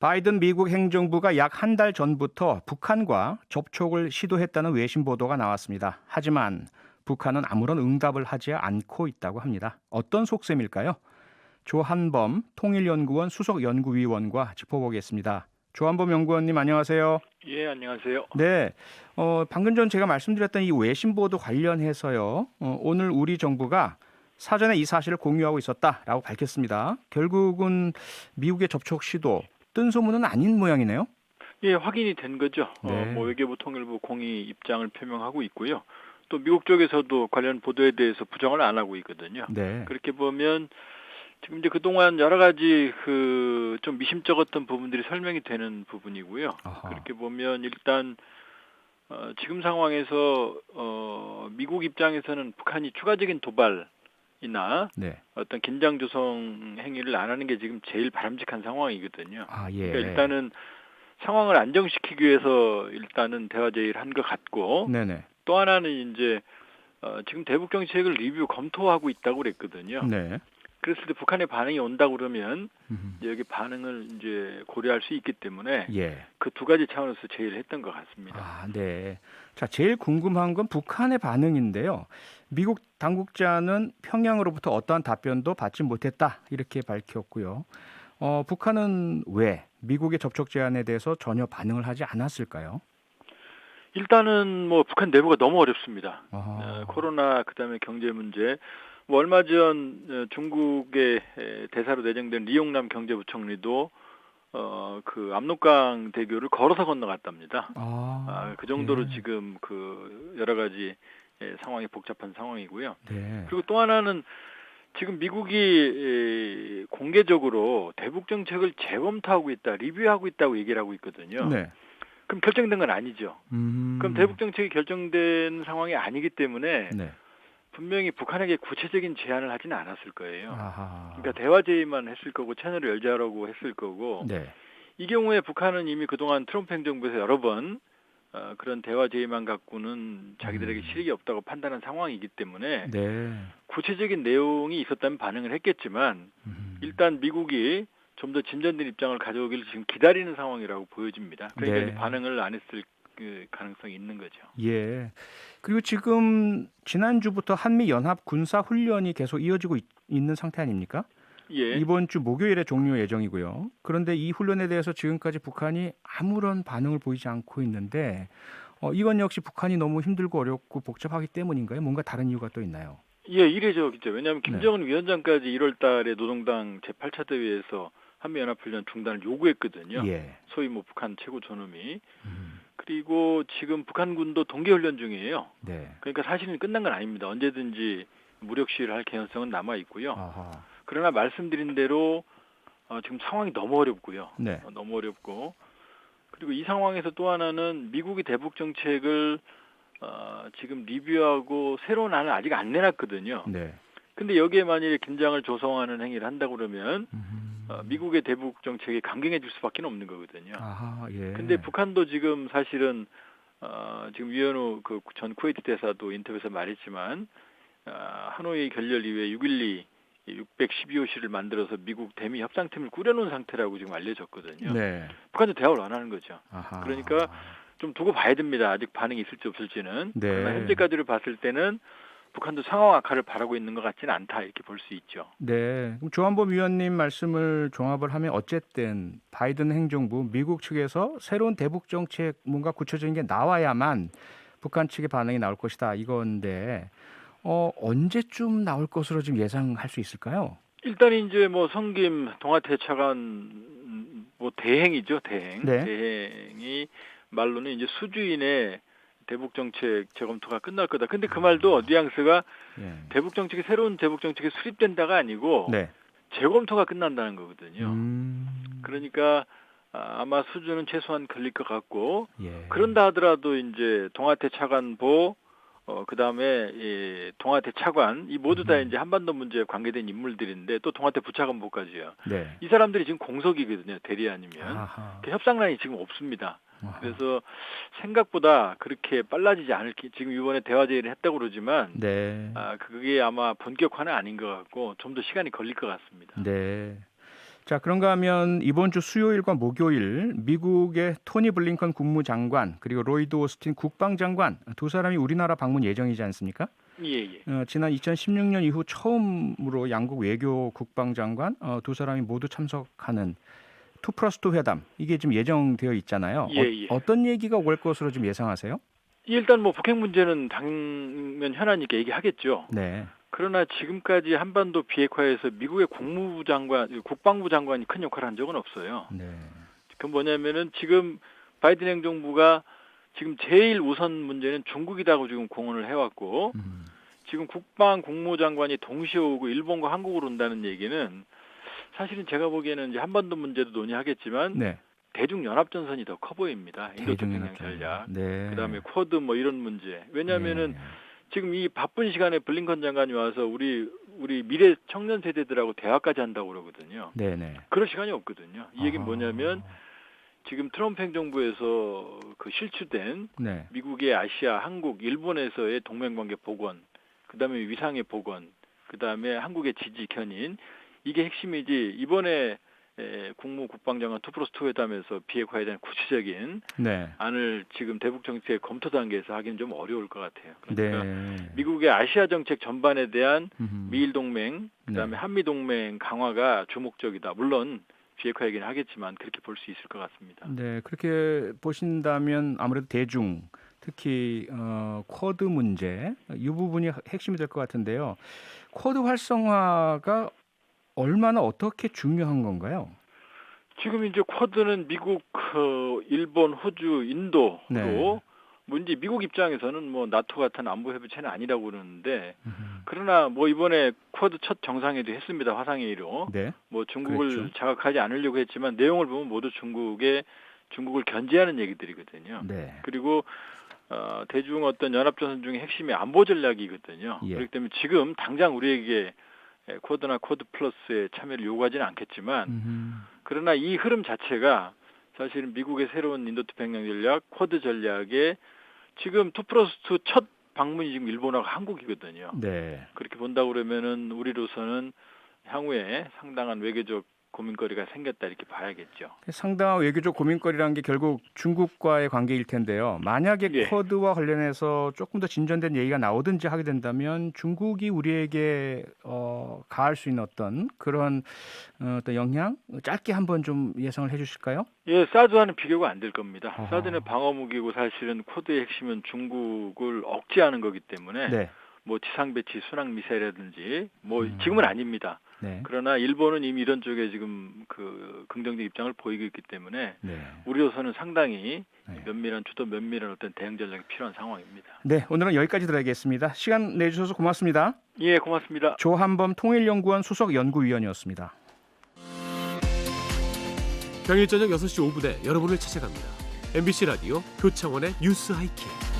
바이든 미국 행정부가 약 한 달 전부터 북한과 접촉을 시도했다는 외신 보도가 나왔습니다. 하지만 북한은 아무런 응답을 하지 않고 있다고 합니다. 어떤 속셈일까요? 조한범 통일연구원 수석연구위원과 짚어보겠습니다. 조한범 연구원님 안녕하세요. 예, 안녕하세요. 네, 방금 전 제가 말씀드렸던 이 외신 보도 관련해서요. 오늘 우리 정부가 사전에 이 사실을 공유하고 있었다라고 밝혔습니다. 결국은 미국의 접촉 시도 뜬 소문은 아닌 모양이네요. 예, 확인이 된 거죠. 네, 외교부 통일부 공식 입장을 표명하고 있고요. 또 미국 쪽에서도 관련 보도에 대해서 부정을 안 하고 있거든요. 네, 그렇게 보면 지금 이제 그동안 여러 가지 좀 미심쩍었던 부분들이 설명이 되는 부분이고요. 아하, 그렇게 보면 일단 지금 상황에서 미국 입장에서는 북한이 추가적인 도발이나 네, 어떤 긴장 조성 행위를 안 하는 게 지금 제일 바람직한 상황이거든요. 아 그러니까 예, 일단은 상황을 안정시키기 위해서 일단은 대화 제의를 한 것 같고, 네네, 또 하나는 이제 지금 대북 정책을 리뷰 검토하고 있다고 그랬거든요. 네, 그랬을 때 북한의 반응이 온다 그러면 음, 이제 여기 반응을 이제 고려할 수 있기 때문에 예. 그 두 가지 차원에서 제의를 했던 것 같습니다. 아, 네. 자, 제일 궁금한 건 북한의 반응인데요. 미국 당국자는 평양으로부터 어떠한 답변도 받지 못했다 이렇게 밝혔고요. 북한은 왜 미국의 접촉 제안에 대해서 전혀 반응을 하지 않았을까요? 일단은 뭐 북한 내부가 너무 어렵습니다. 아, 코로나 그다음에 경제 문제. 뭐 얼마 전 중국의 대사로 내정된 리용남 경제부총리도 그 압록강 대교를 걸어서 건너갔답니다. 아, 그 정도로 예, 지금 그 여러 가지 상황이 복잡한 상황이고요. 네, 그리고 또 하나는 지금 미국이 공개적으로 대북 정책을 재검토하고 있다, 리뷰하고 있다고 얘기를 하고 있거든요. 네, 그럼 결정된 건 아니죠. 그럼 대북 음, 정책이 결정된 상황이 아니기 때문에 네, 분명히 북한에게 구체적인 제안을 하지는 않았을 거예요. 그러니까 아하, 대화 제의만 했을 거고 채널을 열자라고 했을 거고, 네, 이 경우에 북한은 이미 그동안 트럼프 행정부에서 여러 번 그런 대화 제의만 갖고는 자기들에게 음, 실익이 없다고 판단한 상황이기 때문에 네, 구체적인 내용이 있었다면 반응을 했겠지만, 음, 일단 미국이 좀 더 진전된 입장을 가져오기를 지금 기다리는 상황이라고 보여집니다. 그러니까 이제 네. 반응을 안 했을 그 가능성이 있는 거죠. 예. 그리고 지금 지난주부터 한미 연합 군사 훈련이 계속 이어지고 있는 상태 아닙니까? 예. 이번 주 목요일에 종료 예정이고요. 그런데 이 훈련에 대해서 지금까지 북한이 아무런 반응을 보이지 않고 있는데 이건 역시 북한이 너무 힘들고 어렵고 복잡하기 때문인가요? 뭔가 다른 이유가 또 있나요? 예, 이례적이죠. 왜냐하면 네. 김정은 위원장까지 1월 달에 노동당 제8차 대회에서 한미연합훈련 중단을 요구했거든요. 예. 소위 뭐 북한 최고 존엄이. 음, 그리고 지금 북한군도 동계훈련 중이에요. 네. 그러니까 사실은 끝난 건 아닙니다. 언제든지 무력 시위를 할 개연성은 남아 있고요. 아하. 그러나 말씀드린 대로 지금 상황이 너무 어렵고요. 네. 너무 어렵고, 그리고 이 상황에서 또 하나는 미국이 대북 정책을 지금 리뷰하고 새로운 안을 아직 안 내놨거든요. 네. 근데 여기에 만약에 긴장을 조성하는 행위를 한다고 그러면 음, 미국의 대북 정책이 강경해질 수밖에 없는 거거든요. 아하. 근데 예. 북한도 지금 사실은 지금 위원우 그 전 쿠웨이트 대사도 인터뷰에서 말했지만 하노이 결렬 이후에 612 612호실을 만들어서 미국 대미 협상팀을 꾸려놓은 상태라고 지금 알려졌거든요. 네. 북한도 대화를 안 하는 거죠. 그러니까 아하. 좀 두고 봐야 됩니다. 아직 반응이 있을지 없을지는. 그러나 네. 현재까지를 봤을 때는 북한도 상황 악화를 바라고 있는 것 같지는 않다 이렇게 볼 수 있죠. 네. 그럼 조한범 위원님 말씀을 종합을 하면 어쨌든 바이든 행정부 미국 측에서 새로운 대북 정책 뭔가 구체적인 게 나와야만 북한 측의 반응이 나올 것이다 이건데 언제쯤 나올 것으로 지금 예상할 수 있을까요? 일단 이제 뭐 성김 동아태 차관 뭐 대행이죠, 대행. 네. 대행이 말로는 이제 수주인의 대북 정책 재검토가 끝날 거다. 근데 그 말도 아, 뉘앙스가 예. 대북 정책이 새로운 대북 정책이 수립된다가 아니고 네. 재검토가 끝난다는 거거든요. 음. 그러니까 아마 수주는 최소한 걸릴 것 같고, 예. 그런다 하더라도 이제 동아태 차관보 그다음에 이 동아태 차관 이 모두 다 이제 한반도 문제에 관계된 인물들인데, 또 동아태 부차관보까지요. 네. 이 사람들이 지금 공석이거든요. 대리아니면. 아하. 그 협상란이 지금 없습니다. 아하. 그래서 생각보다 그렇게 빨라지지 않을 지금 이번에 대화 제의를 했다고 그러지만 네. 그게 아마 본격화는 아닌 것 같고 좀 더 시간이 걸릴 것 같습니다. 네. 자, 그런가 하면 이번 주 수요일과 목요일 미국의 토니 블링컨 국무장관 그리고 로이드 오스틴 국방장관 두 사람이 우리나라 방문 예정이지 않습니까? 예. 지난 2016년 이후 처음으로 양국 외교 국방장관 두 사람이 모두 참석하는 2+2 회담 이게 지금 예정되어 있잖아요. 예. 어떤 얘기가 올 것으로 좀 예상하세요? 일단 뭐 북핵 문제는 당면 현안이니까 얘기하겠죠. 네. 그러나 지금까지 한반도 비핵화에서 미국의 국무부 장관, 국방부 장관이 큰 역할을 한 적은 없어요. 네. 그 뭐냐면은 지금 바이든 행정부가 지금 제일 우선 문제는 중국이라고 지금 공언을 해왔고 지금 국방 국무장관이 동시에 오고 일본과 한국으로 온다는 얘기는 사실은 제가 보기에는 이제 한반도 문제도 논의하겠지만 네. 대중연합전선이 더 커 보입니다. 인도태평양 전략. 네. 그다음에 쿼드 뭐 이런 문제. 왜냐하면은 네. 지금 이 바쁜 시간에 블링컨 장관이 와서 우리 미래 청년 세대들하고 대화까지 한다고 그러거든요. 네네. 그럴 시간이 없거든요. 이 얘기는 뭐냐면 지금 트럼프 행정부에서 그 실추된 네. 미국의 아시아, 한국, 일본에서의 동맹관계 복원, 그다음에 위상의 복원, 그다음에 한국의 지지 견인 이게 핵심이지 이번에 국무 국방장관 2+2 회담에서 비핵화에 대한 구체적인 네. 안을 지금 대북 정책 검토 단계에서 하기는 좀 어려울 것 같아요. 그러니까 네. 미국의 아시아 정책 전반에 대한 음흠. 미일 동맹, 그다음에 네. 한미 동맹 강화가 주목적이다. 물론 비핵화 얘기는 하겠지만 그렇게 볼 수 있을 것 같습니다. 네, 그렇게 보신다면 아무래도 대중, 특히 쿼드 문제 이 부분이 핵심이 될 것 같은데요. 쿼드 활성화가 얼마나 어떻게 중요한 건가요? 지금 이제 쿼드는 미국, 일본, 호주, 인도로 네. 문제 미국 입장에서는 뭐 나토 같은 안보 협의체는 아니라고 그러는데 그러나 뭐 이번에 쿼드 첫 정상회도 했습니다. 화상회의로. 네. 뭐 중국을 그랬죠. 자극하지 않으려고 했지만 내용을 보면 모두 중국을 견제하는 얘기들이거든요. 네. 그리고 대중 어떤 연합전선 중에 핵심이 안보 전략이거든요. 예. 그렇기 때문에 지금 당장 우리에게 쿼드나 쿼드 플러스의 참여를 요구하지는 않겠지만 그러나 이 흐름 자체가 사실은 미국의 새로운 인도태평양 전략, 쿼드 전략에 지금 2+2 첫 방문이 지금 일본하고 한국이거든요. 네. 그렇게 본다 그러면은 우리로서는 향후에 상당한 외교적 고민거리가 생겼다 이렇게 봐야겠죠. 상당한 외교적 고민거리라는 게 결국 중국과의 관계일 텐데요. 만약에 예. 쿼드와 관련해서 조금 더 진전된 얘기가 나오든지 하게 된다면 중국이 우리에게 가할 수 있는 어떤 그런 어떤 영향 짧게 한번 좀 예상을 해주실까요? 예, 사드와는 비교가 안 될 겁니다. 아하. 사드는 방어무기고 사실은 쿼드의 핵심은 중국을 억제하는 거기 때문에 네. 뭐 지상 배치 순항 미사일이라든지 뭐 지금은 아닙니다. 네. 그러나 일본은 이미 이런 쪽에 지금 그 긍정적 입장을 보이고 있기 때문에 네. 우리로서는 상당히 네. 면밀한 어떤 대응 전략이 필요한 상황입니다. 네, 오늘은 여기까지 들어야겠습니다. 시간 내주셔서 고맙습니다. 예, 고맙습니다. 조한범 통일연구원 수석 연구위원이었습니다. 평일 저녁 6시 5분에 여러분을 찾아갑니다. MBC 라디오 표창원의 뉴스 하이킥.